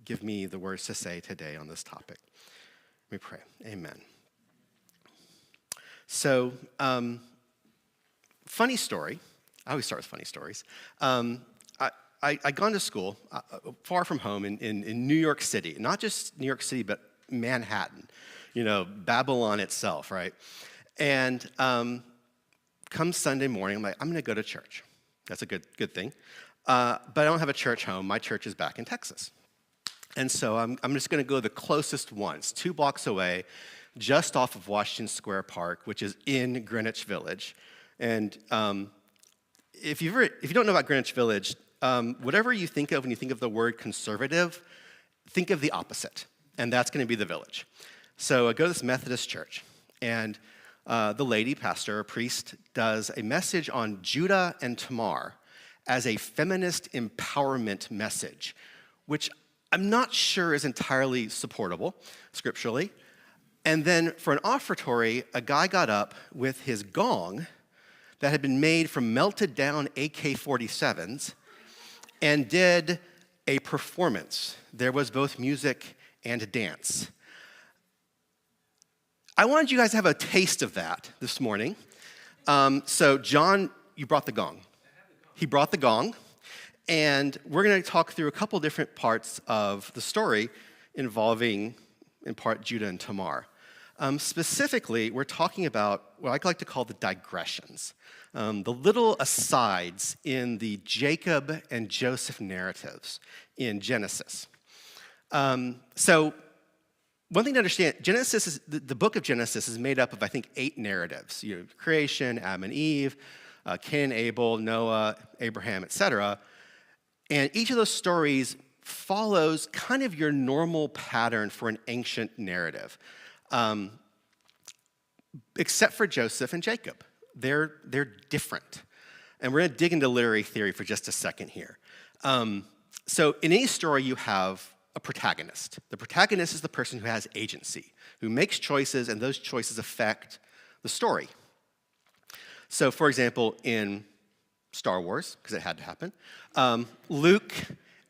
give me the words to say today on this topic. Let me pray. Amen. So, funny story. I always start with funny stories. I'd gone to school far from home in New York City. Not just New York City, but Manhattan. Babylon itself, right? And come Sunday morning, I'm like, I'm going to go to church. That's a good thing. But I don't have a church home. My church is back in Texas. And so I'm just going to go the closest one. It's 2 blocks away, just off of Washington Square Park, which is in Greenwich Village. And if you don't know about Greenwich Village, whatever you think of when you think of the word conservative, think of the opposite, and that's going to be the Village. So I go to this Methodist church, and the lady pastor, or priest, does a message on Judah and Tamar as a feminist empowerment message, which I'm not sure is entirely supportable scripturally. And then for an offertory, a guy got up with his gong that had been made from melted down AK-47s and did a performance. There was both music and dance. I wanted you guys to have a taste of that this morning. So John, you brought the gong. He brought the gong, and we're going to talk through a couple different parts of the story involving, in part, Judah and Tamar. Specifically, we're talking about what I like to call the digressions, the little asides in the Jacob and Joseph narratives in Genesis. So one thing to understand, the book of Genesis is made up of, I think, 8 narratives. Creation, Adam and Eve, Cain, Abel, Noah, Abraham, etc. And each of those stories follows kind of your normal pattern for an ancient narrative. Except for Joseph and Jacob. They're different. And we're going to dig into literary theory for just a second here. So in any story, you have a protagonist. The protagonist is the person who has agency, who makes choices, and those choices affect the story. So, for example, in Star Wars, because it had to happen, Luke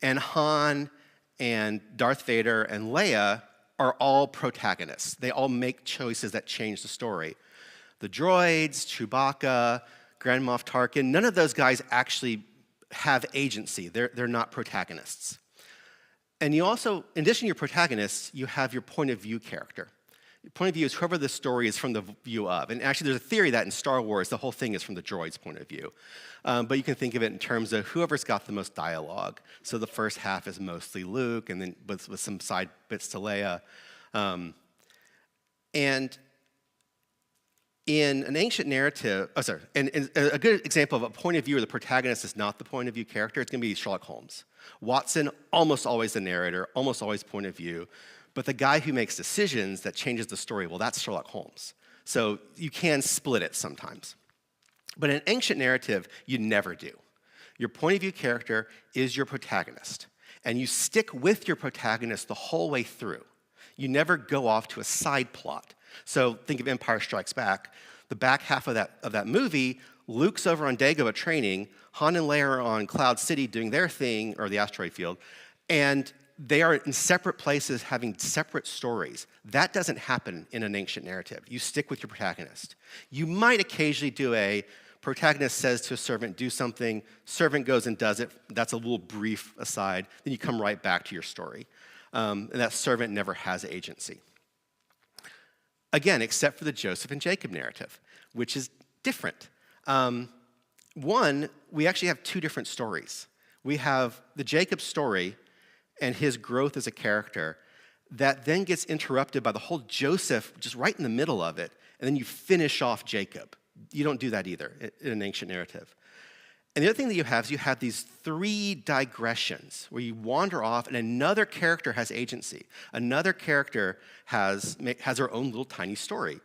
and Han and Darth Vader and Leia are all protagonists. They all make choices that change the story. The droids, Chewbacca, Grand Moff Tarkin, none of those guys actually have agency. They're not protagonists. And you also, in addition to your protagonists, you have your point of view character. Your point of view is whoever the story is from the view of. And actually, there's a theory that in Star Wars, the whole thing is from the droid's point of view. But you can think of it in terms of whoever's got the most dialogue. So the first half is mostly Luke, and then with some side bits to Leia. And in an ancient narrative, and a good example of a point of view where the protagonist is not the point of view character, it's going to be Sherlock Holmes. Watson, almost always the narrator, almost always point of view. But the guy who makes decisions that changes the story, well, that's Sherlock Holmes. So you can split it sometimes. But in an ancient narrative, you never do. Your point of view character is your protagonist. And you stick with your protagonist the whole way through. You never go off to a side plot. So think of Empire Strikes Back. The back half of that movie, Luke's over on Dagobah training, Han and Leia are on Cloud City doing their thing, or the asteroid field, and they are in separate places having separate stories. That doesn't happen in an ancient narrative. You stick with your protagonist. You might occasionally do a protagonist says to a servant, do something, servant goes and does it. That's a little brief aside. Then you come right back to your story. And that servant never has agency. Again, except for the Joseph and Jacob narrative, which is different. One, we actually have 2 different stories. We have the Jacob story and his growth as a character that then gets interrupted by the whole Joseph just right in the middle of it, and then you finish off Jacob. You don't do that either in an ancient narrative. And the other thing that you have is you have these 3 digressions where you wander off and another character has agency. Another character has her own little tiny story.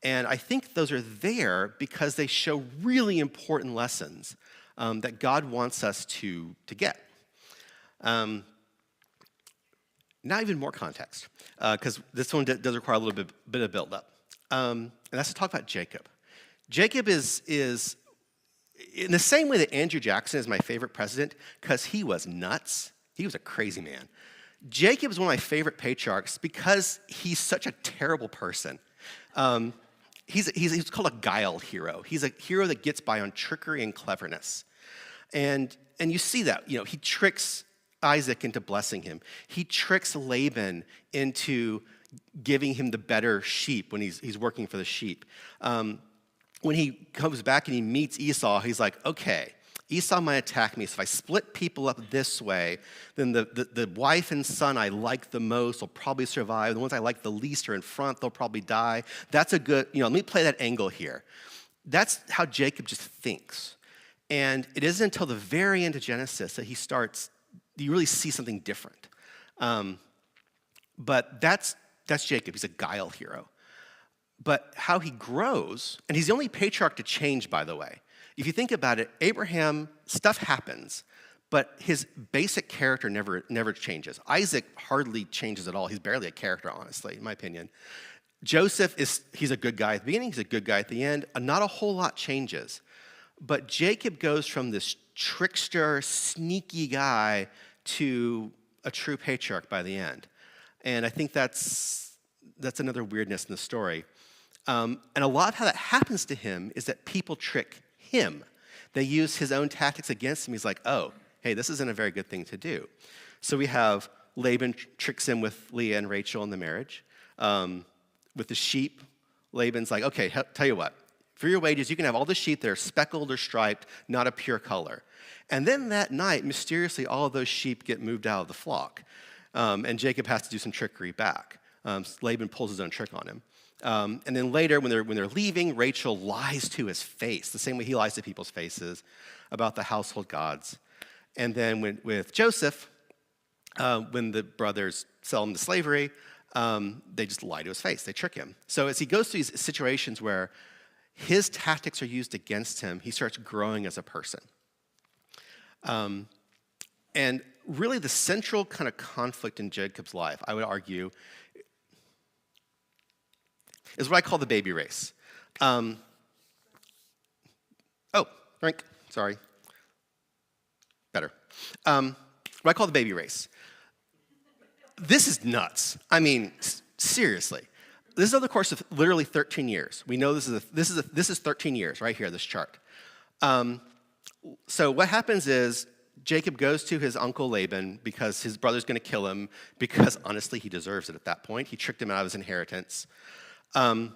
And I think those are there because they show really important lessons that God wants us to get. Now even more context, because this one does require a little bit of build-up. And that's to talk about Jacob. Jacob is in the same way that Andrew Jackson is my favorite president, because he was nuts. He was a crazy man. Jacob is one of my favorite patriarchs because he's such a terrible person. He's called a guile hero. He's a hero that gets by on trickery and cleverness. And you see that, he tricks Isaac into blessing him. He tricks Laban into giving him the better sheep when he's working for the sheep. When he comes back and he meets Esau, he's like, okay, Esau might attack me, so if I split people up this way, then the wife and son I like the most will probably survive. The ones I like the least are in front, they'll probably die. That's a good, let me play that angle here. That's how Jacob just thinks. And it isn't until the very end of Genesis that you really see something different. But that's Jacob. He's a guile hero. But how he grows, and he's the only patriarch to change, by the way. If you think about it, Abraham, stuff happens, but his basic character never changes. Isaac hardly changes at all. He's barely a character, honestly, in my opinion. Joseph, he's a good guy at the beginning, he's a good guy at the end. Not a whole lot changes. But Jacob goes from this trickster, sneaky guy to a true patriarch by the end. And I think that's another weirdness in the story. And a lot of how that happens to him is that people trick him. They use his own tactics against him. He's like, oh, hey, this isn't a very good thing to do. So we have Laban tricks him with Leah and Rachel in the marriage. With the sheep, Laban's like, okay, tell you what, for your wages, you can have all the sheep that are speckled or striped, not a pure color. And then that night, mysteriously, all of those sheep get moved out of the flock. And Jacob has to do some trickery back. Laban pulls his own trick on him. And then later, when they're leaving, Rachel lies to his face, the same way he lies to people's faces, about the household gods. And then with Joseph, when the brothers sell him to slavery, they just lie to his face. They trick him. So as he goes through these situations where his tactics are used against him, he starts growing as a person. And really the central kind of conflict in Jacob's life, I would argue, is what I call the baby race. Drink, sorry. Better. What I call the baby race. This is nuts. I mean, seriously. This is over the course of literally 13 years. We know this is 13 years right here, this chart. So what happens is Jacob goes to his uncle Laban because his brother's going to kill him because, honestly, he deserves it at that point. He tricked him out of his inheritance. And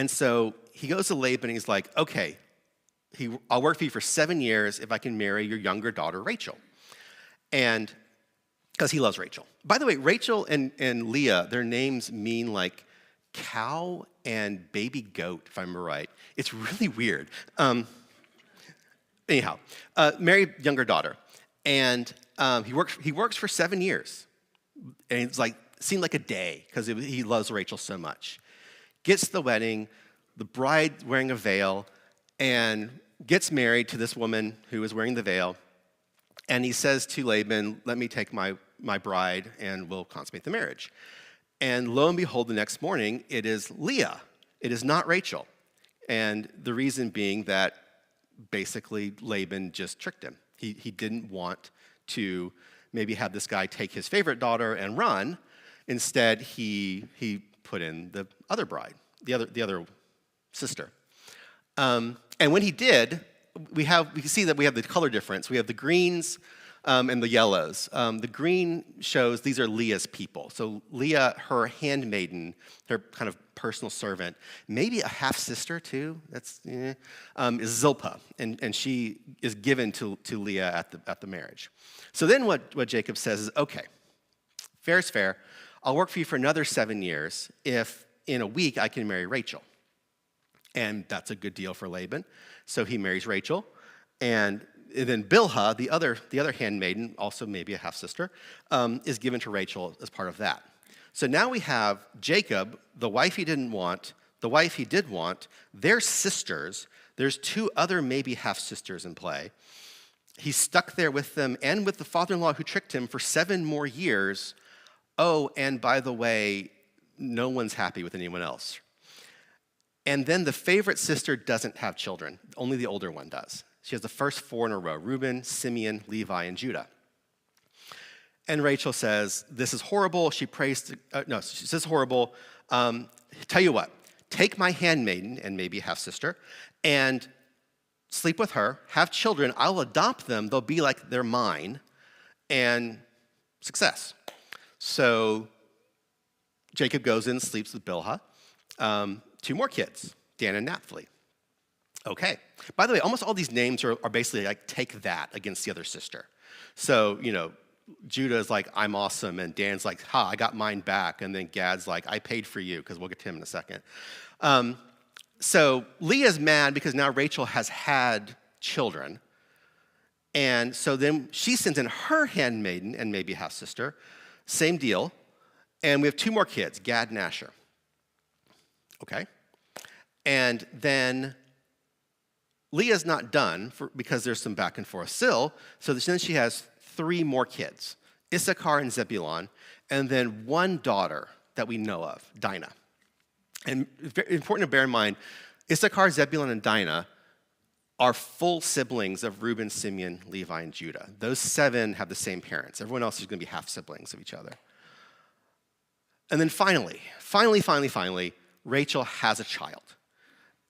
so he goes to Laban and he's like, okay, I'll work for you for 7 years if I can marry your younger daughter, Rachel. And because he loves Rachel. By the way, Rachel and Leah, their names mean like cow and baby goat, if I remember right. It's really weird. Anyhow, married younger daughter. And he works for 7 years. And it's like, seemed like a day because he loves Rachel so much. Gets to the wedding, the bride wearing a veil, and gets married to this woman who is wearing the veil. And he says to Laban, let me take my bride and we'll consummate the marriage. And lo and behold, the next morning, it is Leah. It is not Rachel. And the reason being that basically Laban just tricked him. He didn't want to maybe have this guy take his favorite daughter and run. Instead, he put in the other bride, the other sister. And when he did, we can see that we have the color difference. We have the greens and the yellows. The green shows these are Leah's people. So Leah, her handmaiden, her kind of personal servant, maybe a half-sister too, is Zilpah. And she is given to Leah at the marriage. So then what Jacob says is, okay, fair is fair. I'll work for you for another 7 years if in a week I can marry Rachel. And that's a good deal for Laban. So he marries Rachel. And then Bilhah, the other handmaiden, also maybe a half-sister, is given to Rachel as part of that. So now we have Jacob, the wife he didn't want, the wife he did want, their sisters. There's 2 other maybe half-sisters in play. He's stuck there with them and with the father-in-law who tricked him for 7 more years. Oh, and by the way, no one's happy with anyone else. And then the favorite sister doesn't have children. Only the older one does. She has the first 4 in a row, Reuben, Simeon, Levi, and Judah. And Rachel says, this is horrible. She prays to, she says horrible. Tell you what, take my handmaiden and maybe half-sister and sleep with her, have children. I'll adopt them. They'll be like they're mine. And success. So Jacob goes in and sleeps with Bilhah. 2 more kids, Dan and Naphtali. Okay. By the way, almost all these names are basically like take that against the other sister. So, Judah is like, I'm awesome, and Dan's like, ha, I got mine back, and then Gad's like, I paid for you, because we'll get to him in a second. So Leah's mad because now Rachel has had children, and so then she sends in her handmaiden and maybe half-sister, same deal, and we have 2 more kids, Gad and Asher. Okay? And then Leah's not done because there's some back and forth still, so then she has 3 more kids, Issachar and Zebulun, and then 1 daughter that we know of, Dinah. And very important to bear in mind, Issachar, Zebulun, and Dinah are full siblings of Reuben, Simeon, Levi, and Judah. Those 7 have the same parents. Everyone else is going to be half siblings of each other. And then finally, Rachel has a child,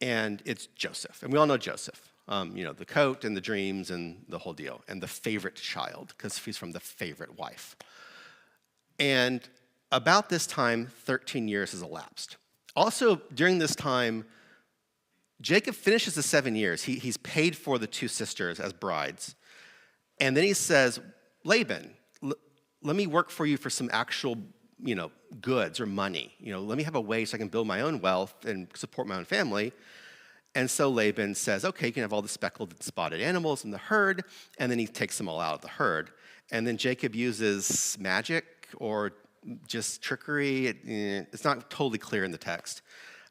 and it's Joseph. And we all know Joseph. The coat and the dreams and the whole deal, and the favorite child, because he's from the favorite wife. And about this time, 13 years has elapsed. Also, during this time, Jacob finishes the 7 years. He's paid for the 2 sisters as brides. And then he says, Laban, let me work for you for some actual, goods or money. Let me have a way so I can build my own wealth and support my own family. And so Laban says, okay, you can have all the speckled and spotted animals in the herd, and then he takes them all out of the herd. And then Jacob uses magic or just trickery. It's not totally clear in the text.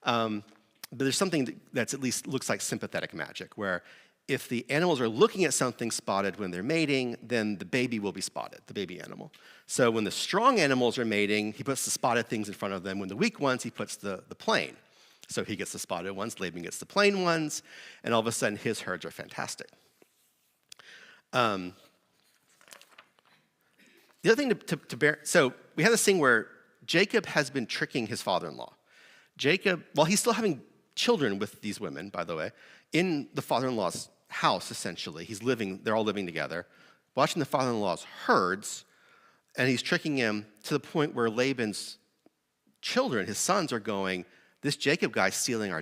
But there's something that's at least looks like sympathetic magic, where if the animals are looking at something spotted when they're mating, then the baby will be spotted, the baby animal. So when the strong animals are mating, he puts the spotted things in front of them. When the weak ones, he puts the plain. So he gets the spotted ones, Laban gets the plain ones, and all of a sudden his herds are fantastic. The other thing to bear, so we have this thing where Jacob has been tricking his father-in-law. Jacob, while he's still having children with these women, by the way, in the father-in-law's house, essentially, they're all living together, watching the father-in-law's herds, and he's tricking him to the point where Laban's children, his sons, are going, this Jacob guy's stealing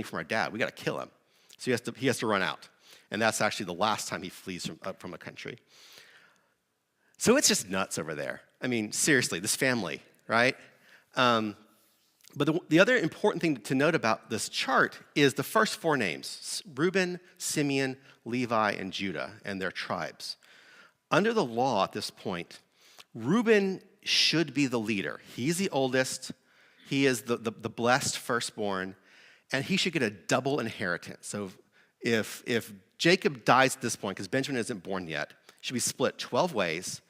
from our dad. We got to kill him. So he has to run out. And that's actually the last time he flees from a country. So it's just nuts over there. I mean, seriously, this family, right? But the other important thing to note about this chart is the first 4 names, Reuben, Simeon, Levi, and Judah, and their tribes. Under the law at this point, Reuben should be the leader. He's the oldest. He is the blessed firstborn, and he should get a double inheritance. So if Jacob dies at this point, because Benjamin isn't born yet, it should be split 12 ways.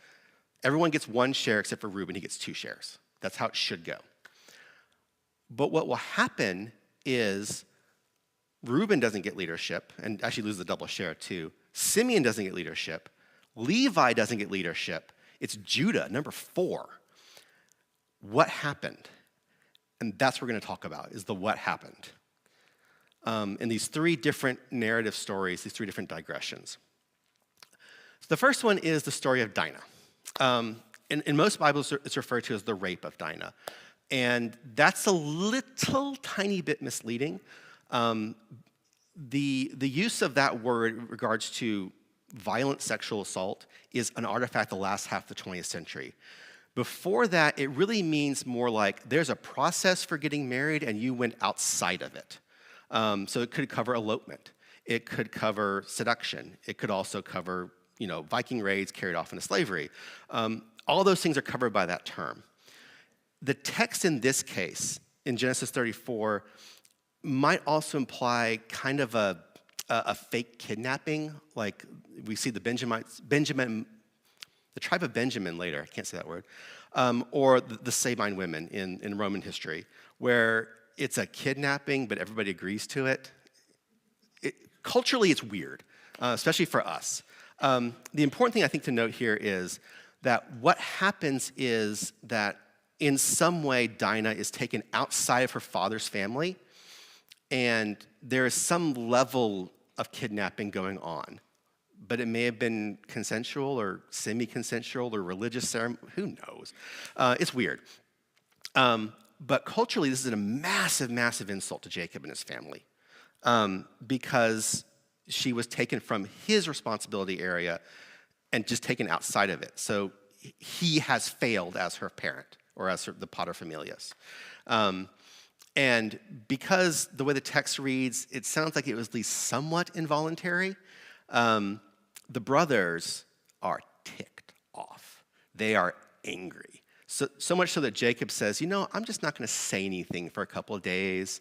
Everyone gets 1 share except for Reuben. He gets 2 shares. That's how it should go. But what will happen is Reuben doesn't get leadership, and actually loses the double share too. Simeon doesn't get leadership. Levi doesn't get leadership. It's Judah, number 4. What happened? And that's what we're going to talk about, is the what happened. In these 3 different narrative stories, these 3 different digressions. So the first one is the story of Dinah. In most Bibles, it's referred to as the rape of Dinah. And that's a little tiny bit misleading. The use of that word in regards to violent sexual assault is an artifact of the last half of the 20th century. Before that, it really means more like there's a process for getting married and you went outside of it. So it could cover elopement. It could cover seduction. It could also cover, Viking raids carried off into slavery. All those things are covered by that term. The text in this case, in Genesis 34, might also imply kind of a fake kidnapping. Like we see the tribe of Benjamin later, I can't say that word, or the Sabine women in Roman history, where it's a kidnapping, but everybody agrees to it. Culturally, it's weird, especially for us. The important thing I think to note here is that what happens is that in some way Dinah is taken outside of her father's family, and there is some level of kidnapping going on. But it may have been consensual or semi-consensual or religious ceremony, who knows? It's weird. But culturally, this is a massive, massive insult to Jacob and his family because she was taken from his responsibility area and just taken outside of it. So he has failed as her parent or as the paterfamilias. And because the way the text reads, it sounds like it was at least somewhat involuntary. The brothers are ticked off. They are angry. So much so that Jacob says, I'm just not going to say anything for a couple of days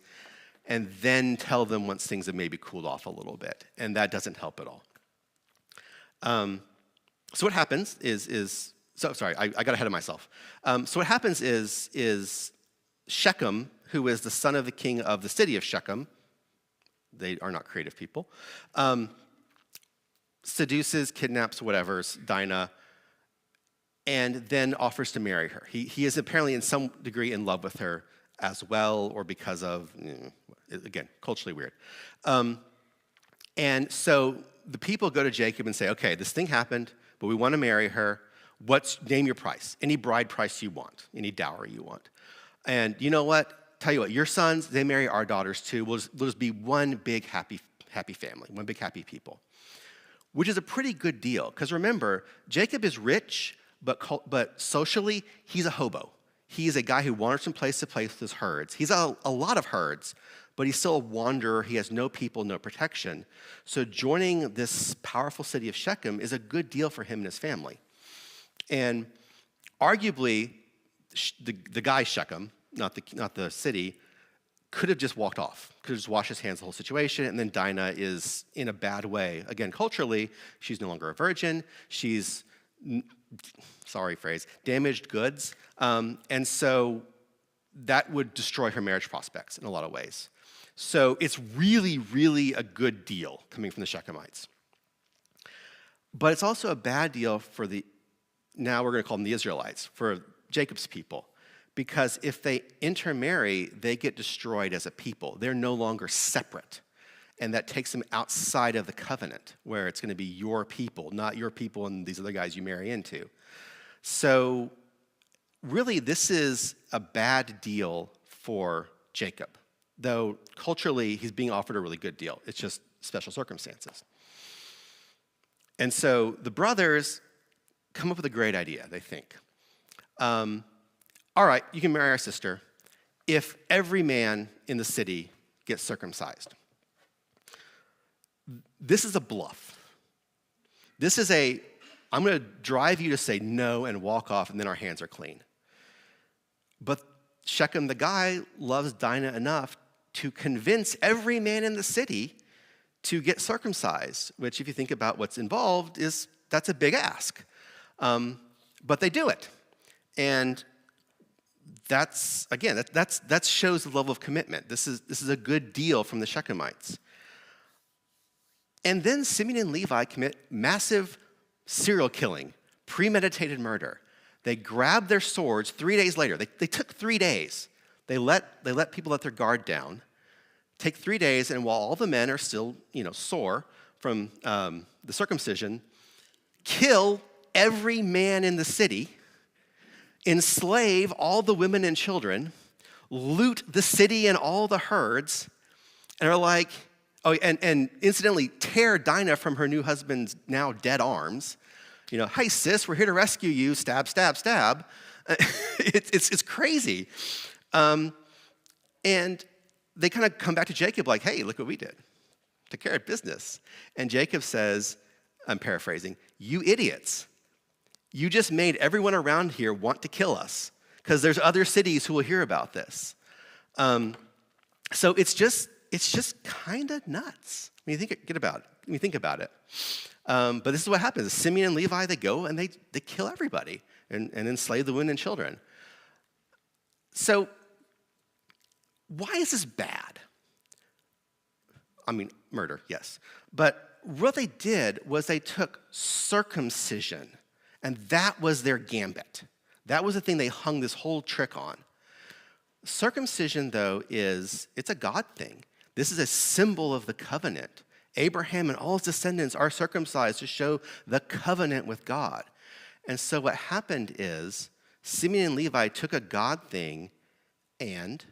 and then tell them once things have maybe cooled off a little bit. And that doesn't help at all. So what happens I got ahead of myself. So what happens is Shechem, who is the son of the king of the city of Shechem, they are not creative people, seduces, kidnaps, whatever's Dinah, and then offers to marry her. He is apparently in some degree in love with her as well, or because of, again, culturally weird. And so the people go to Jacob and say, okay, this thing happened, but we want to marry her. Name your price, any bride price you want, any dowry you want. And you know what? Tell you what, your sons, they marry our daughters too. We'll just be one big happy family, one big happy people. Which is a pretty good deal, because remember, Jacob is rich, but socially, he's a hobo. He's a guy who wanders from place to place with his herds. He's a lot of herds, but he's still a wanderer. He has no people, no protection. So joining this powerful city of Shechem is a good deal for him and his family. And arguably, the guy Shechem, not the city, could have just walked off, could have just washed his hands of the whole situation, and then Dinah is in a bad way. Again, culturally, she's no longer a virgin. She's, sorry phrase, damaged goods. And so that would destroy her marriage prospects in a lot of ways. So it's really, really a good deal coming from the Shechemites. But it's also a bad deal for now we're going to call them the Israelites, for Jacob's people. Because if they intermarry, they get destroyed as a people. They're no longer separate. And that takes them outside of the covenant, where it's going to be your people, not your people and these other guys you marry into. So really, this is a bad deal for Jacob. Though culturally, he's being offered a really good deal. It's just special circumstances. And so the brothers come up with a great idea, they think. All right, you can marry our sister if every man in the city gets circumcised. This is a bluff. This is I'm going to drive you to say no and walk off, and then our hands are clean. But Shechem, the guy, loves Dinah enough to convince every man in the city to get circumcised, which if you think about what's involved, that's a big ask. But they do it. And that shows the level of commitment. This is a good deal from the Shechemites. And then Simeon and Levi commit massive serial killing, premeditated murder. They grab their swords 3 days later. They took 3 days. They let people let their guard down. Take 3 days, and while all the men are still, sore from the circumcision, kill every man in the city, enslave all the women and children, loot the city and all the herds, and are like, and incidentally tear Dinah from her new husband's now dead arms. Hey sis, we're here to rescue you. Stab, stab, stab. It's crazy. And they kind of come back to Jacob like, hey, look what we did. Took care of business. And Jacob says, I'm paraphrasing, you idiots. You just made everyone around here want to kill us because there's other cities who will hear about this. So it's just kind of nuts when you think about it. But this is what happens. Simeon and Levi, they go and they kill everybody and enslave the women and children. So why is this bad? I mean, murder, yes. But what they did was they took circumcision And that was their gambit. That was the thing they hung this whole trick on. Circumcision, though, it's a God thing. This is a symbol of the covenant. Abraham and all his descendants are circumcised to show the covenant with God. And so what happened is Simeon and Levi took a God thing and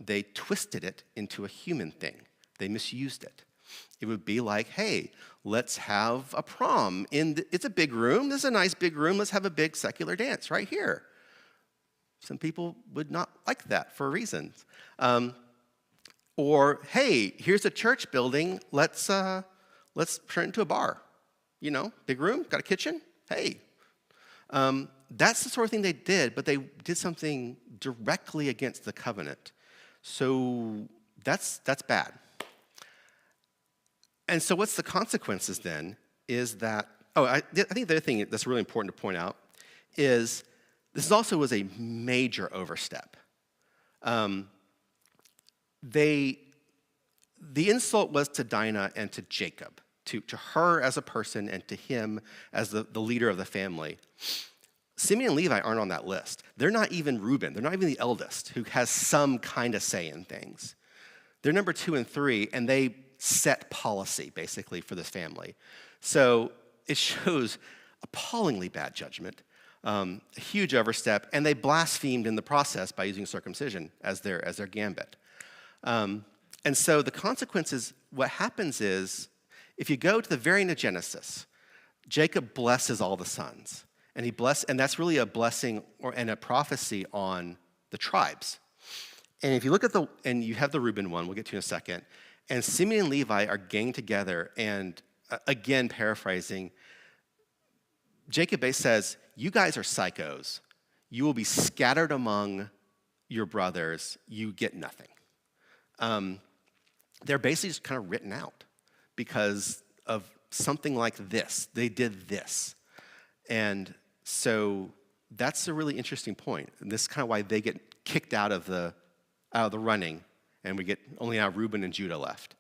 they twisted it into a human thing. They misused it. It would be like, hey, let's have a prom. It's a big room. This is a nice big room. Let's have a big secular dance right here. Some people would not like that for reasons. Or, hey, here's a church building. Let's turn it into a bar. You know, big room, got a kitchen. Hey. That's the sort of thing they did, but they did something directly against the covenant. So that's bad. And so what's the consequences then is that, I think the other thing that's really important to point out is this also was a major overstep. The insult was to Dinah and to Jacob, to her as a person and to him as the leader of the family. Simeon and Levi aren't on that list. They're not even Reuben. They're not even the eldest who has some kind of say in things. They're number 2 and 3, and they set policy, basically, for this family. So it shows appallingly bad judgment, a huge overstep, and they blasphemed in the process by using circumcision as their gambit. And so the consequences, what happens is, if you go to the very end of Genesis, Jacob blesses all the sons. And that's really a blessing and a prophecy on the tribes. And if you look at and you have the Reuben one, we'll get to in a second, and Simeon and Levi are gang together, and again, paraphrasing, Jacob says, you guys are psychos. You will be scattered among your brothers. You get nothing. They're basically just kind of written out because of something like this. They did this. And so that's a really interesting point. And this is kind of why they get kicked out of the running, and we get only now Reuben and Judah left.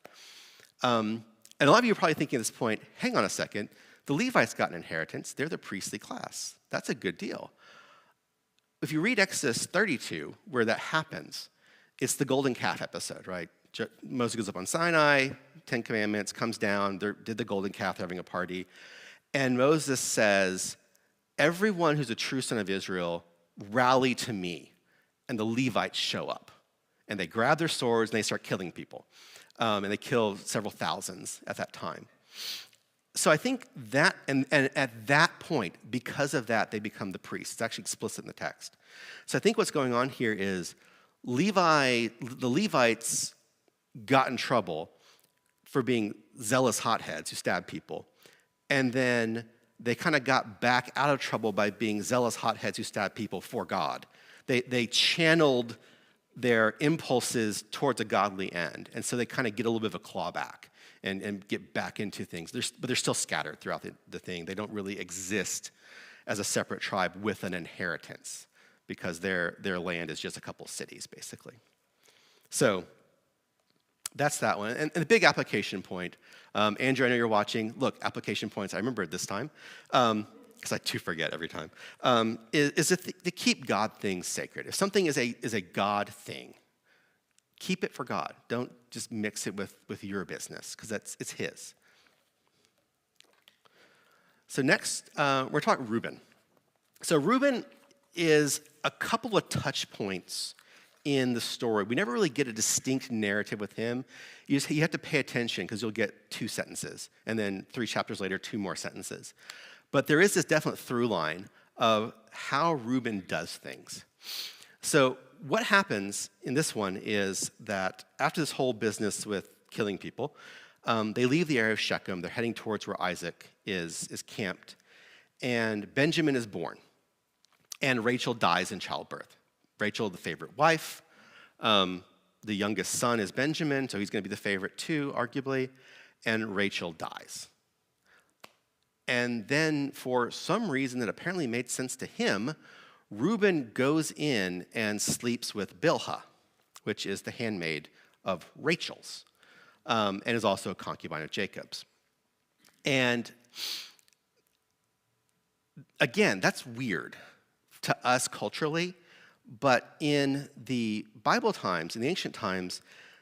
And a lot of you are probably thinking at this point, hang on a second, the Levites got an inheritance. They're the priestly class. That's a good deal. If you read Exodus 32, where that happens, it's the golden calf episode, right? Moses goes up on Sinai, 10 Commandments, comes down, did the golden calf, they're having a party. And Moses says, everyone who's a true son of Israel, rally to me. And the Levites show up. And they grab their swords and they start killing people. And they kill several thousands at that time. So I think that, and at that point, because of that, they become the priests. It's actually explicit in the text. So I think what's going on here is the Levites got in trouble for being zealous hotheads who stabbed people. And then they kind of got back out of trouble by being zealous hotheads who stabbed people for God. They channeled their impulses towards a godly end. And so they kind of get a little bit of a clawback and get back into things. But they're still scattered throughout the thing. They don't really exist as a separate tribe with an inheritance because their land is just a couple cities, basically. So that's that one. And the big application point, Andrew, I know you're watching. Look, application points, I remember it this time, because I do forget every time, is to keep God things sacred. If something is a God thing, keep it for God. Don't just mix it with your business, because it's his. So next, we're talking Reuben. So Reuben is a couple of touch points in the story. We never really get a distinct narrative with him. You have to pay attention because you'll get 2 sentences, and then 3 chapters later, 2 more sentences. But there is this definite through line of how Reuben does things. So what happens in this one is that after this whole business with killing people, they leave the area of Shechem. They're heading towards where Isaac is camped. And Benjamin is born. And Rachel dies in childbirth. Rachel, the favorite wife. The youngest son is Benjamin, so he's going to be the favorite too, arguably. And Rachel dies. And then for some reason that apparently made sense to him, Reuben goes in and sleeps with Bilhah, which is the handmaid of Rachel's, and is also a concubine of Jacob's. And again, that's weird to us culturally, but in the Bible times, in the ancient times,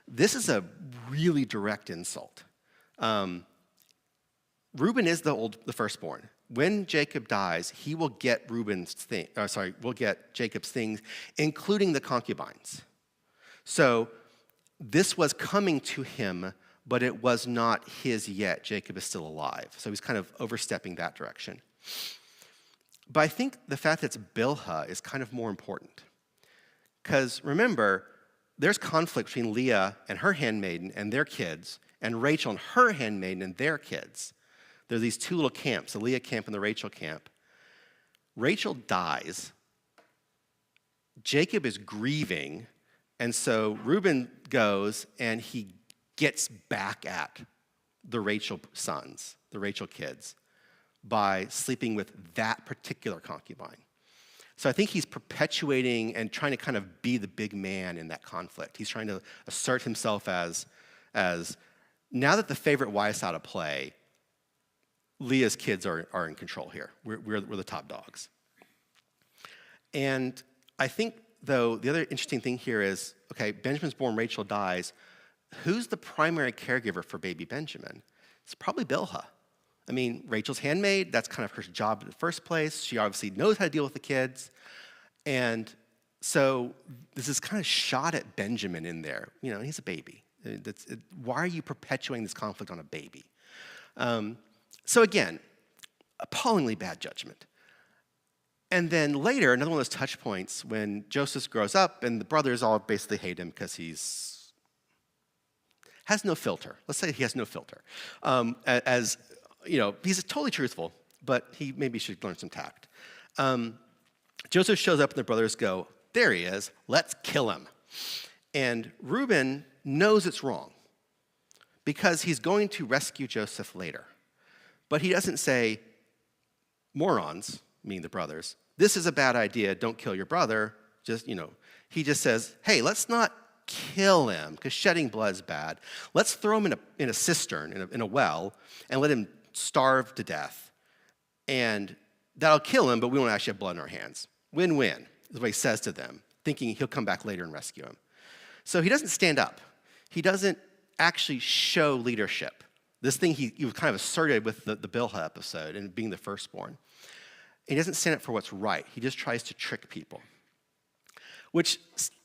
this is a really direct insult. Reuben is the firstborn. When Jacob dies, he will get will get Jacob's things, including the concubines. So this was coming to him, but it was not his yet. Jacob is still alive. So he's kind of overstepping that direction. But I think the fact that it's Bilhah is kind of more important. Because remember, there's conflict between Leah and her handmaiden and their kids, and Rachel and her handmaiden and their kids. There are these two little camps, the Leah camp and the Rachel camp. Rachel dies. Jacob is grieving, and so Reuben goes and he gets back at the Rachel sons, the Rachel kids, by sleeping with that particular concubine. So I think he's perpetuating and trying to kind of be the big man in that conflict. He's trying to assert himself as now that the favorite wife's out of play, Leah's kids are in control here. We're the top dogs. And I think, though, the other interesting thing here is, okay, Benjamin's born, Rachel dies. Who's the primary caregiver for baby Benjamin? It's probably Bilhah. I mean, Rachel's handmaid, that's kind of her job in the first place. She obviously knows how to deal with the kids. And so this is kind of shot at Benjamin in there. You know, he's a baby. Why are you perpetuating this conflict on a baby? So again, appallingly bad judgment. And then later, another one of those touch points when Joseph grows up and the brothers all basically hate him because has no filter. Let's say he has no filter. As you know, he's totally truthful, but he maybe should learn some tact. Joseph shows up and the brothers go, there he is, let's kill him. And Reuben knows it's wrong because he's going to rescue Joseph later. But he doesn't say, morons, meaning the brothers, this is a bad idea, don't kill your brother. He just says, hey, let's not kill him because shedding blood is bad. Let's throw him in a cistern, in a well, and let him starve to death. And that'll kill him, but we won't actually have blood in our hands. Win-win is what he says to them, thinking he'll come back later and rescue him. So he doesn't stand up. He doesn't actually show leadership. This thing he was kind of asserted with the Bilhah episode and being the firstborn. He doesn't stand up for what's right. He just tries to trick people. Which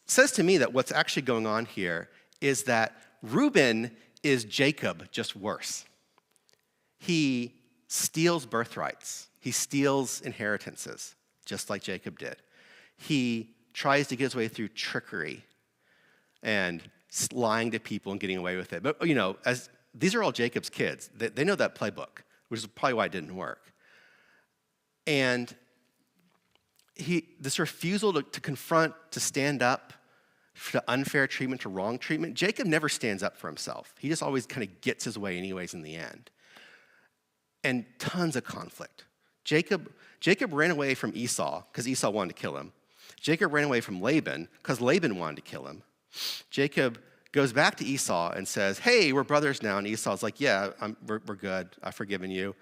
says to me that what's actually going on here is that Reuben is Jacob, just worse. He steals birthrights. He steals inheritances, just like Jacob did. He tries to get his way through trickery and lying to people and getting away with it. But, these are all Jacob's kids. They know that playbook, which is probably why it didn't work. And this refusal to confront, to stand up to unfair treatment, to wrong treatment, Jacob never stands up for himself. He just always kind of gets his way anyways in the end. And tons of conflict. Jacob ran away from Esau because Esau wanted to kill him. Jacob ran away from Laban because Laban wanted to kill him. Jacob goes back to Esau and says, hey, we're brothers now. And Esau's like, yeah, we're good. I've forgiven you.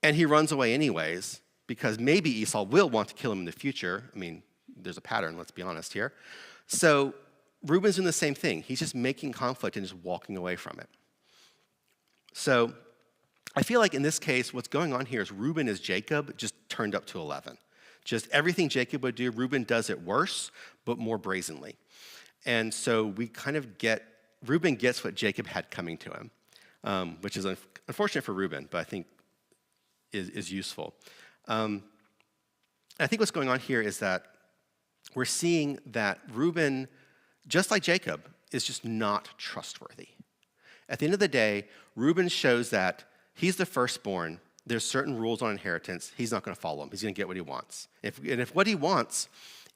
And he runs away anyways because maybe Esau will want to kill him in the future. I mean, there's a pattern, let's be honest here. So Reuben's doing the same thing. He's just making conflict and just walking away from it. So I feel like in this case, what's going on here is Reuben is Jacob just turned up to 11. Just everything Jacob would do, Reuben does it worse, but more brazenly. And so we kind of Reuben gets what Jacob had coming to him, which is unfortunate for Reuben, but I think is useful. I think what's going on here is that we're seeing that Reuben, just like Jacob, is just not trustworthy. At the end of the day, Reuben shows that he's the firstborn. There's certain rules on inheritance. He's not going to follow them. He's going to get what he wants. If what he wants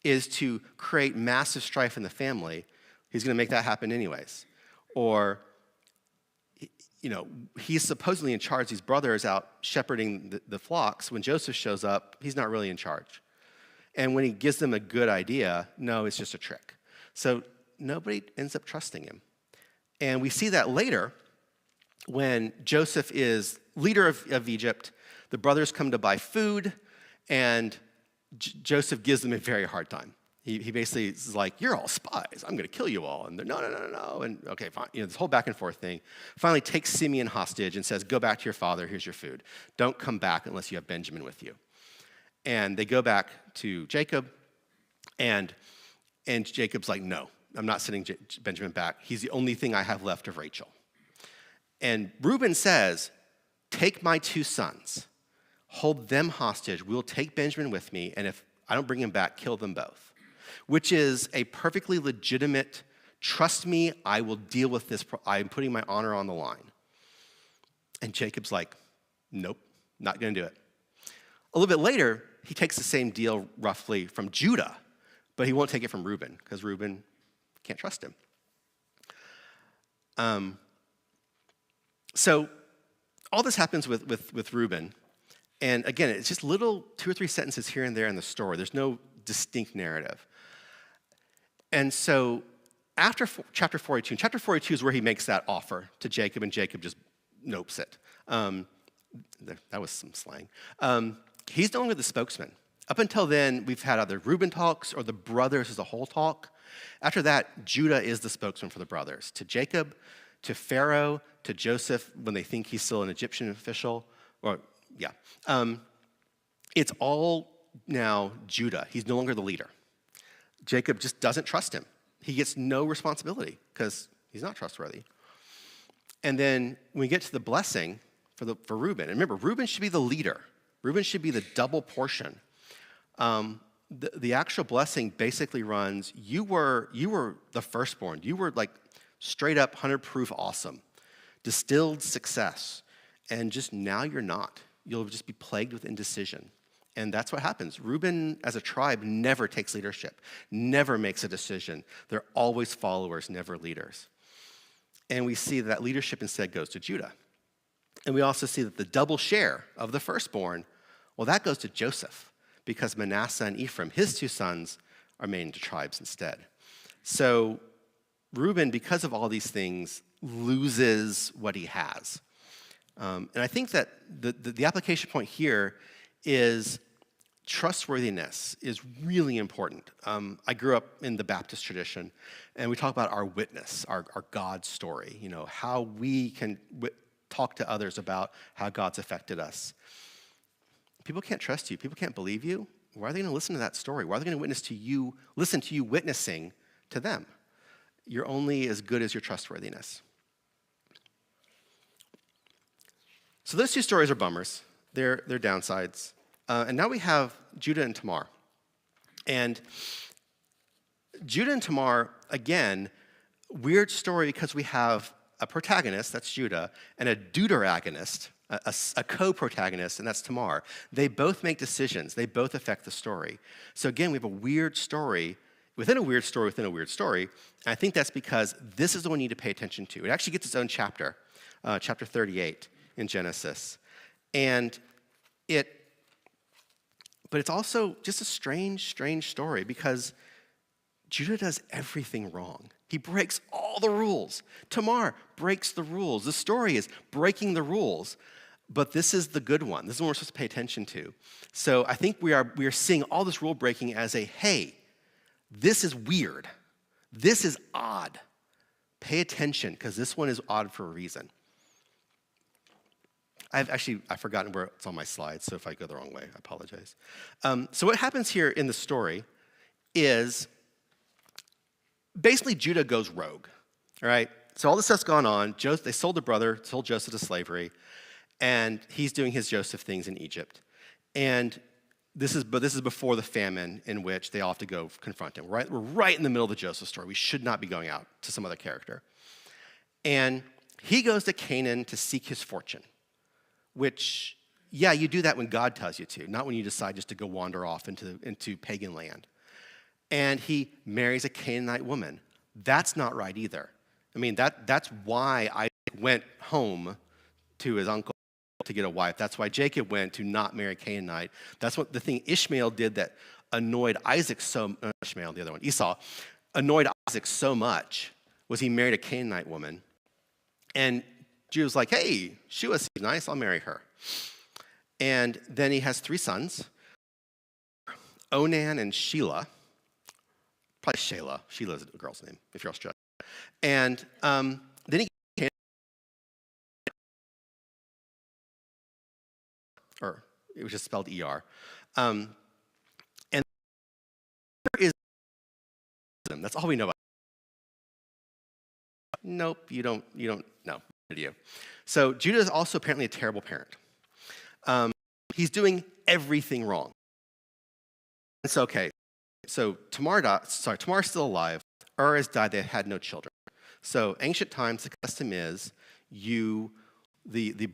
is to create massive strife in the family, he's going to make that happen anyways. Or, he's supposedly in charge. These brothers out shepherding the flocks. When Joseph shows up, he's not really in charge. And when he gives them a good idea, no, it's just a trick. So nobody ends up trusting him. And we see that later when Joseph is leader of Egypt. The brothers come to buy food, And Joseph gives them a very hard time. He basically is like, you're all spies. I'm going to kill you all. And they're, no. And okay, fine. This whole back and forth thing. Finally takes Simeon hostage and says, go back to your father. Here's your food. Don't come back unless you have Benjamin with you. And they go back to Jacob. And Jacob's like, no, I'm not sending Benjamin back. He's the only thing I have left of Rachel. And Reuben says, take my 2 sons. Hold them hostage. We'll take Benjamin with me. And if I don't bring him back, kill them both. Which is a perfectly legitimate, trust me, I will deal with this. I'm putting my honor on the line. And Jacob's like, nope, not going to do it. A little bit later, he takes the same deal roughly from Judah, but he won't take it from Reuben because Reuben can't trust him. So all this happens with Reuben. And again, it's just little 2 or 3 sentences here and there in the story. There's no distinct narrative. And so after chapter 42, and chapter 42 is where he makes that offer to Jacob, and Jacob just nopes it. That was some slang. He's no longer the spokesman. Up until then, we've had either Reuben talks or the brothers as a whole talk. After that, Judah is the spokesman for the brothers. To Jacob, to Pharaoh, to Joseph, when they think he's still an Egyptian official. It's all now Judah. He's no longer the leader. Jacob just doesn't trust him. He gets no responsibility because he's not trustworthy. And then when we get to the blessing for Reuben, and remember, Reuben should be the leader. Reuben should be the double portion. The actual blessing basically runs, you were the firstborn. You were like straight up 100 proof awesome, distilled success. And just now you're not. You'll just be plagued with indecision. And that's what happens. Reuben, as a tribe, never takes leadership, never makes a decision. They're always followers, never leaders. And we see that leadership instead goes to Judah. And we also see that the double share of the firstborn, well, that goes to Joseph, because Manasseh and Ephraim, his 2 sons, are made into tribes instead. So Reuben, because of all these things, loses what he has. And I think that the application point here is trustworthiness is really important. I grew up in the Baptist tradition, and we talk about our witness, our God story, how we can talk to others about how God's affected us. People can't trust you. People can't believe you. Why are they going to listen to that story? Why are they going to listen to you witnessing to them? You're only as good as your trustworthiness. So those 2 stories are bummers. They're downsides. And now we have Judah and Tamar. And Judah and Tamar, again, weird story because we have a protagonist, that's Judah, and a deuteragonist, a co-protagonist, and that's Tamar. They both make decisions. They both affect the story. So again, we have a weird story within a weird story within a weird story. And I think that's because this is the one you need to pay attention to. It actually gets its own chapter, chapter 38 in Genesis. But it's also just a strange story because Judah does everything wrong. He breaks all the rules. Tamar breaks the rules. The story is breaking the rules, but this is the good one. This is what we're supposed to pay attention to. So I think we are seeing all this rule breaking as hey, this is weird. This is odd. Pay attention because this one is odd for a reason. I've forgotten where it's on my slides, so if I go the wrong way, I apologize. So what happens here in the story is basically Judah goes rogue, all right? So all this stuff's gone on. They sold Joseph to slavery, and he's doing his Joseph things in Egypt. And this is before the famine in which they all have to go confront him. We're right in the middle of the Joseph story. We should not be going out to some other character. And he goes to Canaan to seek his fortune. Which, yeah, you do that when God tells you to, not when you decide just to go wander off into pagan land. And he marries a Canaanite woman. That's not right either. I mean, that's why Isaac went home to his uncle to get a wife. That's why Jacob went to not marry a Canaanite. That's what the thing Ishmael did that annoyed Isaac Ishmael, the other one, Esau, annoyed Isaac so much was he married a Canaanite woman. And Judah was like, hey, Shua seems nice, I'll marry her. And then he has 3 sons. Onan and Sheila, probably Shayla. Sheila's a girl's name, if you're Australian. And then he or it was just spelled E-R. And there is that's all we know about. Nope, you don't know. You. So Judah is also apparently a terrible parent. He's doing everything wrong. It's okay. So Tamar's still alive. Has died. They had no children. So ancient times, the custom is the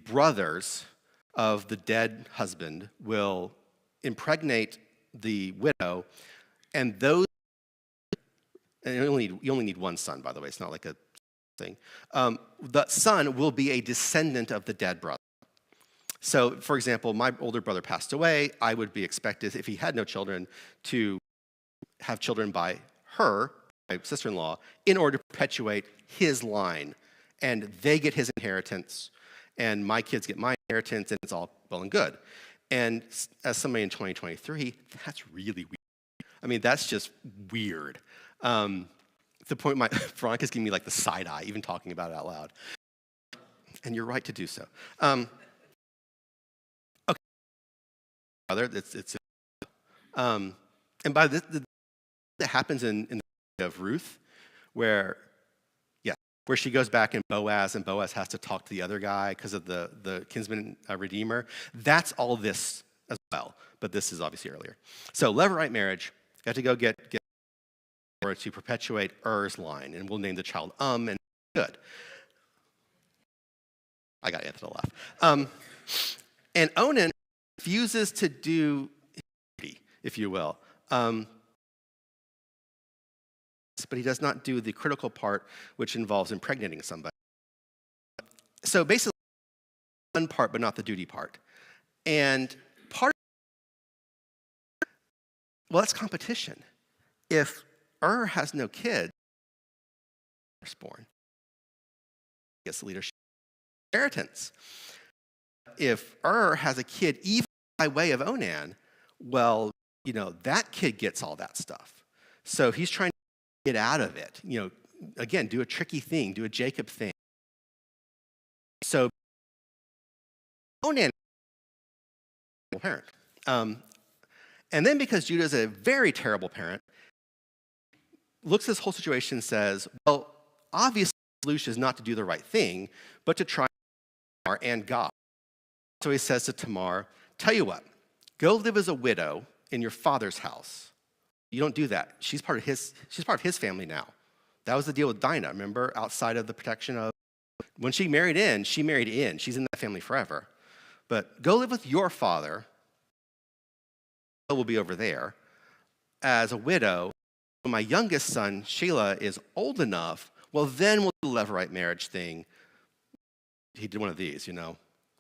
brothers of the dead husband will impregnate the widow, and those. And you only need one son, by the way. It's not like a thing. The son will be a descendant of the dead brother. So, for example, my older brother passed away. I would be expected, if he had no children, to have children by her, my sister-in-law, in order to perpetuate his line. And they get his inheritance, and my kids get my inheritance, and it's all well and good. And as somebody in 2023, that's really weird. I mean, that's just weird. The point Veronica's giving me like the side eye, even talking about it out loud. And you're right to do so. Okay. And by this, that happens in the story of Ruth, where she goes back and Boaz has to talk to the other guy because of the kinsman redeemer. That's all this as well, but this is obviously earlier. So Levirate marriage, you have to go get to perpetuate line, and we'll name the child and good. I got Anthony to laugh. And Onan refuses to do, if you will, but he does not do the critical part, which involves impregnating somebody. So basically, one part, but not the duty part. And that's competition. If has no kids, born, gets the leadership inheritance. If has a kid, even by way of Onan, well, that kid gets all that stuff. So he's trying to get out of it. Again, do a tricky thing, do a Jacob thing. So Onan, parent. And then because Judah is a very terrible parent, looks at this whole situation and says, well, obviously the solution is not to do the right thing, but to try Tamar and God. So he says to Tamar, tell you what, go live as a widow in your father's house. You don't do that. She's part of his family now. That was the deal with Dinah, remember? Outside of the protection of, when she married in. She's in that family forever. But go live with your father. Will be over there as a widow. When my youngest son, Sheila, is old enough, well, then we'll do the Levirate marriage thing. He did one of these,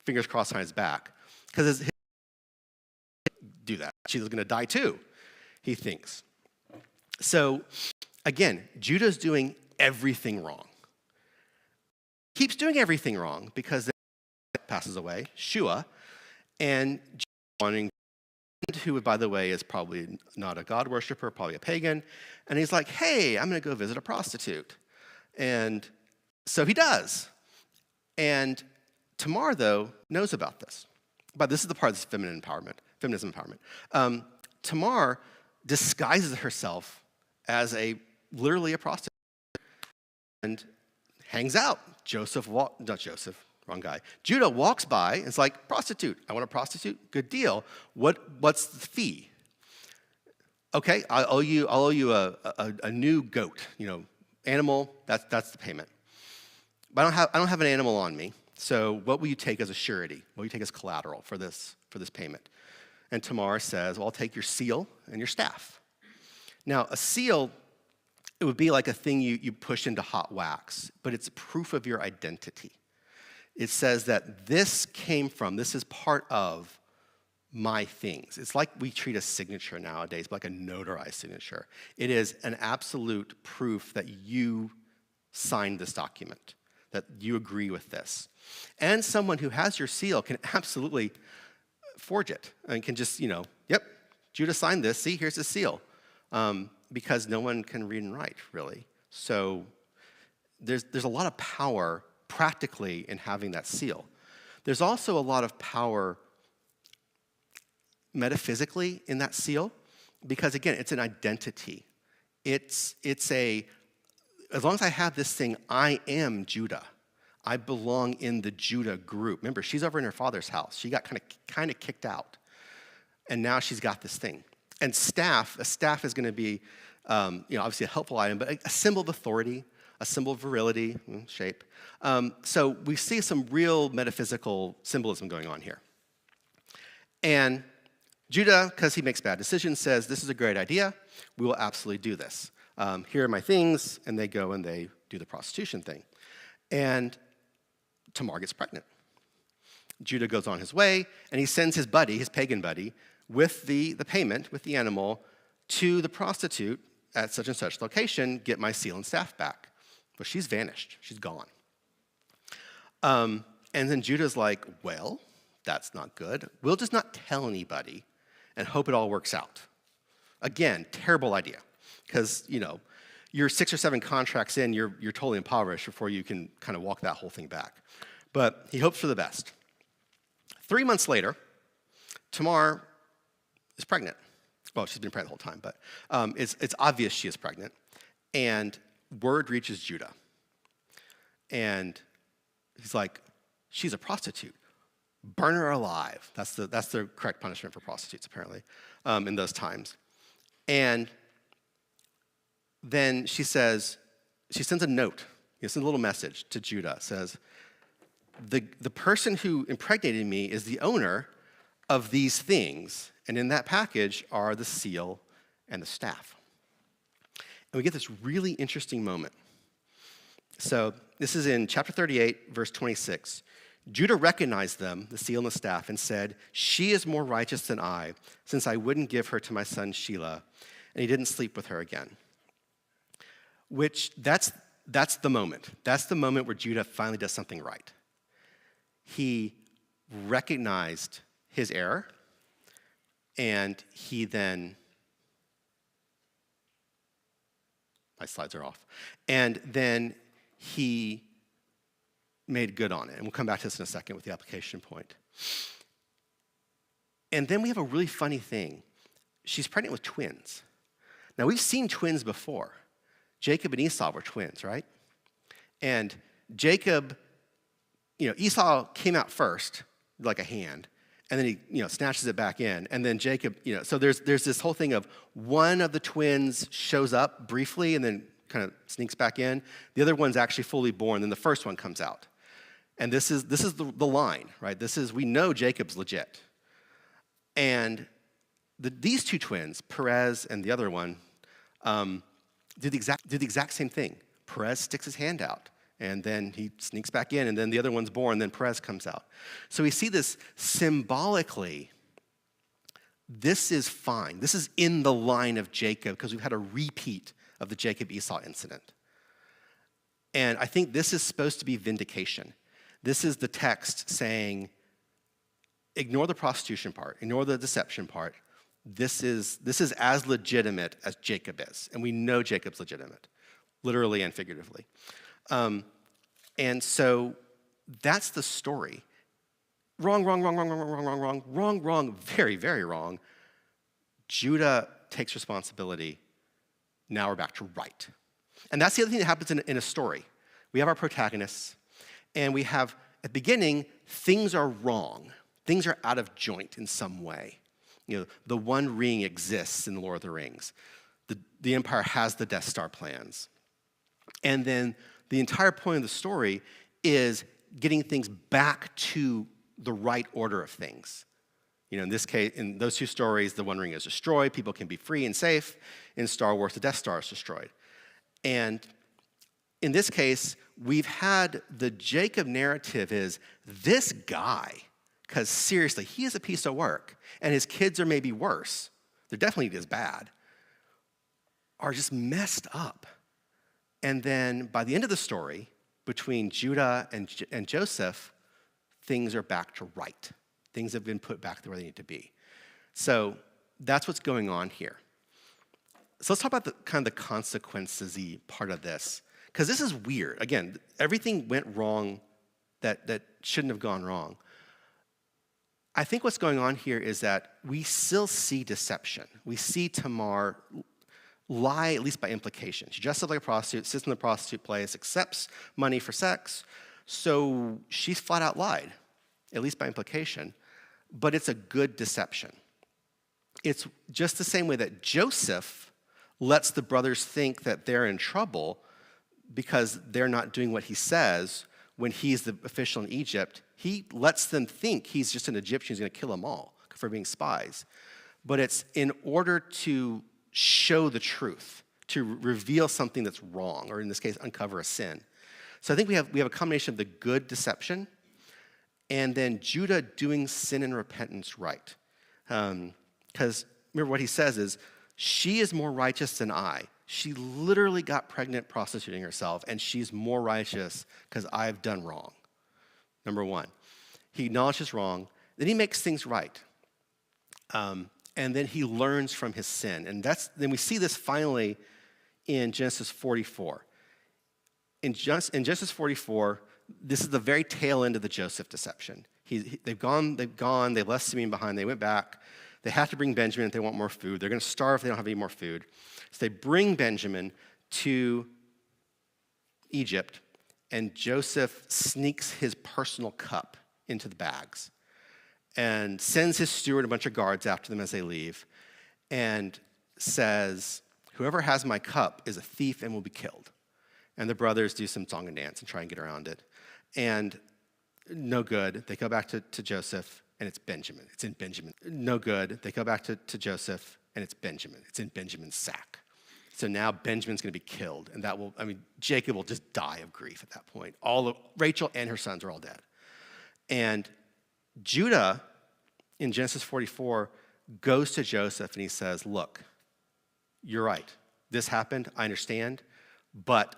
fingers crossed on his back. Because do that. Sheila's going to die too, he thinks. So, again, Judah's doing everything wrong. Keeps doing everything wrong because then passes away, Shua, and wanting, who, by the way, is probably not a God worshiper, probably a pagan. And he's like, hey, I'm going to go visit a prostitute. And so he does. And Tamar, though, knows about this. But this is the part that's feminism empowerment. Tamar disguises herself as literally a prostitute and hangs out. Wrong guy. Judah walks by and is like, prostitute. I want a prostitute. Good deal. What's the fee? Okay, I'll owe you a new goat. Animal. That's the payment. But I don't have an animal on me. So what will you take as a surety? What will you take as collateral for this payment? And Tamar says, well, I'll take your seal and your staff. Now, a seal, it would be like a thing you push into hot wax, but it's proof of your identity. It says that this is part of my things. It's like we treat a signature nowadays, like a notarized signature. It is an absolute proof that you signed this document, that you agree with this. And someone who has your seal can absolutely forge it and can just, yep, Judah signed this. See, here's his seal. Because no one can read and write, really. So there's a lot of power practically in having that seal. There's also a lot of power metaphysically in that seal because, again, it's an identity. It's as long as I have this thing, I am Judah. I belong in the Judah group. Remember, she's over in her father's house. She got kind of kicked out. And now she's got this thing. And a staff is going to be, obviously a helpful item, but a symbol of authority, a symbol of virility, shape. So we see some real metaphysical symbolism going on here. And Judah, because he makes bad decisions, says, this is a great idea. We will absolutely do this. Here are my things. And they go and they do the prostitution thing. And Tamar gets pregnant. Judah goes on his way, and he sends his buddy, his pagan buddy, with the payment, with the animal, to the prostitute at such and such location, get my seal and staff back. But she's vanished. She's gone. And then Judah's like, well, that's not good. We'll just not tell anybody and hope it all works out. Again, terrible idea. Because, you're 6 or 7 contracts in, you're totally impoverished before you can kind of walk that whole thing back. But he hopes for the best. 3 months later, Tamar is pregnant. Well, she's been pregnant the whole time, but it's obvious she is pregnant. And word reaches Judah. And he's like, she's a prostitute. Burn her alive. That's the correct punishment for prostitutes, apparently, in those times. And then she sends a note, sends a little message to Judah. It says, the person who impregnated me is the owner of these things, and in that package are the seal and the staff. And we get this really interesting moment. So this is in chapter 38, verse 26. Judah recognized them, the seal and the staff, and said, she is more righteous than I, since I wouldn't give her to my son Shelah, and he didn't sleep with her again. Which, that's the moment. That's the moment where Judah finally does something right. He recognized his error, and he then, my slides are off, and then he made good on it. And we'll come back to this in a second with the application point. And then we have a really funny thing. She's pregnant with twins. Now, we've seen twins before. Jacob and Esau were twins, right? And Jacob, Esau came out first, like a hand, and then he, snatches it back in. And then Jacob, so there's this whole thing of one of the twins shows up briefly and then kind of sneaks back in. The other one's actually fully born, then the first one comes out. And this is the line, right? We know Jacob's legit. And these two twins, Perez and the other one, did the exact same thing. Perez sticks his hand out, and then he sneaks back in, and then the other one's born, then Perez comes out. So we see this symbolically. This is fine. This is in the line of Jacob because we've had a repeat of the Jacob-Esau incident. And I think this is supposed to be vindication. This is the text saying, ignore the prostitution part, ignore the deception part. This is as legitimate as Jacob is. And we know Jacob's legitimate, literally and figuratively. And so that's the story. Wrong, very, very wrong. Judah takes responsibility. Now we're back to right. And that's the other thing that happens in a story. We have our protagonists, and we have, at the beginning, things are wrong. Things are out of joint in some way. The One Ring exists in the Lord of the Rings. The Empire has the Death Star plans. And then the entire point of the story is getting things back to the right order of things. In this case, in those two stories, the One Ring is destroyed. People can be free and safe. In Star Wars, the Death Star is destroyed. And in this case, we've had the Jacob narrative is this guy, because seriously, he is a piece of work, and his kids are maybe worse. They're definitely as bad, are just messed up. And then by the end of the story, between Judah and Joseph, things are back to right. Things have been put back to where they need to be. So that's what's going on here. So let's talk about the kind of the consequences-y part of this, because this is weird. Again, everything went wrong that shouldn't have gone wrong. I think what's going on here is that we still see deception. We see Tamar lie, at least by implication. She dresses up like a prostitute, sits in the prostitute place, accepts money for sex, so she's flat out lied, at least by implication, but it's a good deception. It's just the same way that Joseph lets the brothers think that they're in trouble because they're not doing what he says when he's the official in Egypt. He lets them think he's just an Egyptian who's going to kill them all for being spies. But it's in order to show the truth, to reveal something that's wrong, or in this case, uncover a sin. So I think we have a combination of the good deception and then Judah doing sin and repentance right. Because remember what he says is, she is more righteous than I. She literally got pregnant prostituting herself, and she's more righteous because I've done wrong. Number one, he acknowledges wrong, then he makes things right. And then he learns from his sin. And then we see this finally in Genesis 44. In Genesis 44, this is the very tail end of the Joseph deception. They've gone, they left Simeon behind, they went back. They have to bring Benjamin if they want more food. They're going to starve if they don't have any more food. So they bring Benjamin to Egypt, and Joseph sneaks his personal cup into the bags and sends his steward a bunch of guards after them as they leave and says, whoever has my cup is a thief and will be killed. And the brothers do some song and dance and try and get around it. And no good. They go back to Joseph, and it's Benjamin. It's in Benjamin. No good. They go back to Joseph, and it's Benjamin. It's in Benjamin's sack. So now Benjamin's going to be killed, and Jacob will just die of grief at that point. Rachel and her sons are all dead. And Judah, in Genesis 44, goes to Joseph, and he says, look, you're right. This happened. I understand. But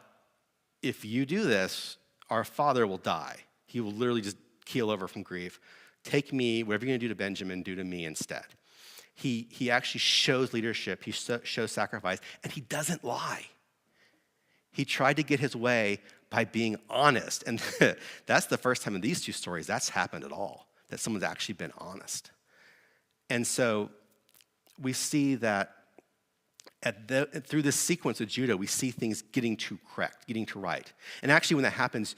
if you do this, our father will die. He will literally just keel over from grief. Take me, whatever you're going to do to Benjamin, do to me instead. He actually shows leadership. He shows sacrifice, and he doesn't lie. He tried to get his way by being honest, and that's the first time in these two stories that's happened at all, that someone's actually been honest. And so we see that through this sequence of Judah, we see things getting to correct, getting to right. And actually when that happens,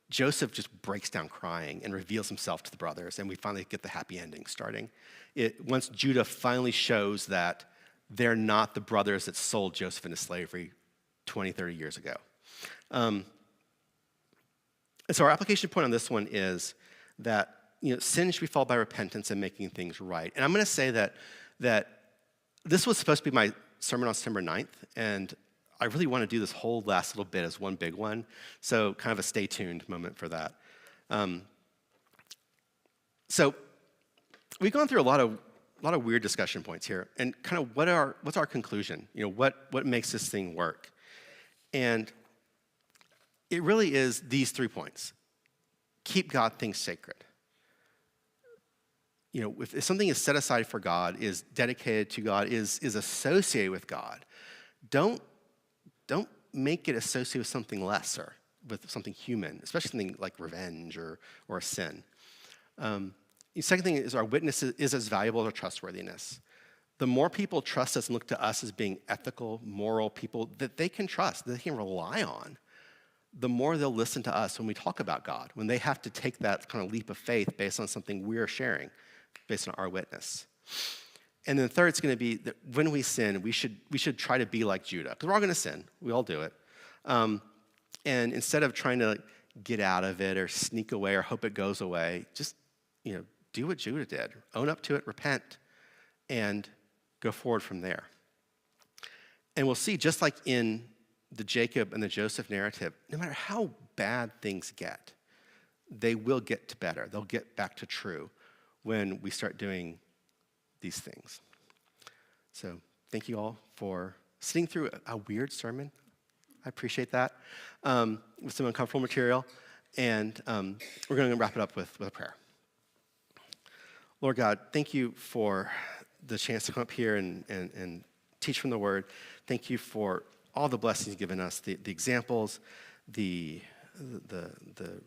Joseph just breaks down crying and reveals himself to the brothers, and we finally get the happy ending starting. Once Judah finally shows that they're not the brothers that sold Joseph into slavery 20, 30 years ago. And so our application point on this one is that sin should be followed by repentance and making things right. And I'm going to say that this was supposed to be my sermon on September 9th, and I really want to do this whole last little bit as one big one, so kind of a stay tuned moment for that. So we've gone through a lot of weird discussion points here, and kind of what's our conclusion? What makes this thing work? And it really is these 3 points. Keep God things sacred. If something is set aside for God, is dedicated to God, is associated with God, don't make it associated with something lesser, with something human, especially something like revenge or a sin. The second thing is our witness is as valuable as our trustworthiness. The more people trust us and look to us as being ethical, moral people that they can trust, that they can rely on, the more they'll listen to us when we talk about God, when they have to take that kind of leap of faith based on something we're sharing, based on our witness. And then third, it's going to be that when we sin, we should try to be like Judah, because we're all going to sin. We all do it. And instead of trying to get out of it or sneak away or hope it goes away, just do what Judah did. Own up to it, repent, and go forward from there. And we'll see, just like in the Jacob and the Joseph narrative, no matter how bad things get, they will get to better. They'll get back to true when we start doing these things. So thank you all for sitting through a weird sermon. I appreciate that, with some uncomfortable material. And we're going to wrap it up with a prayer. Lord God, thank you for the chance to come up here and teach from the Word. Thank you for all the blessings you've given us, the examples, the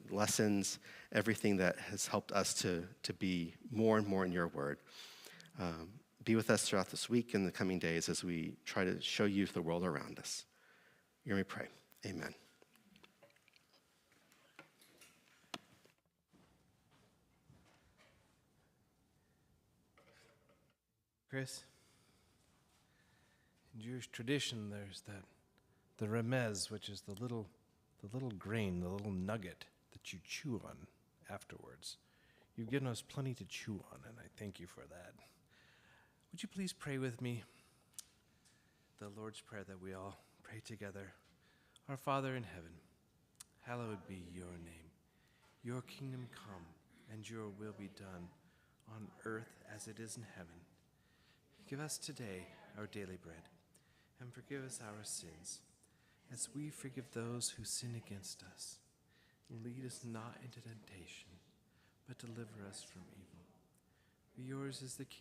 lessons, everything that has helped us to be more and more in your Word. Be with us throughout this week and the coming days as we try to show you the world around us. Hear me pray. Amen. Chris, in Jewish tradition, there's the remez, which is the little grain, the little nugget that you chew on afterwards. You've given us plenty to chew on, and I thank you for that. Would you please pray with me the Lord's Prayer that we all pray together? Our Father in heaven, hallowed be your name. Your kingdom come, and your will be done on earth as it is in heaven. Give us today our daily bread, and forgive us our sins, as we forgive those who sin against us. Lead us not into temptation, but deliver us from evil. For yours is the kingdom.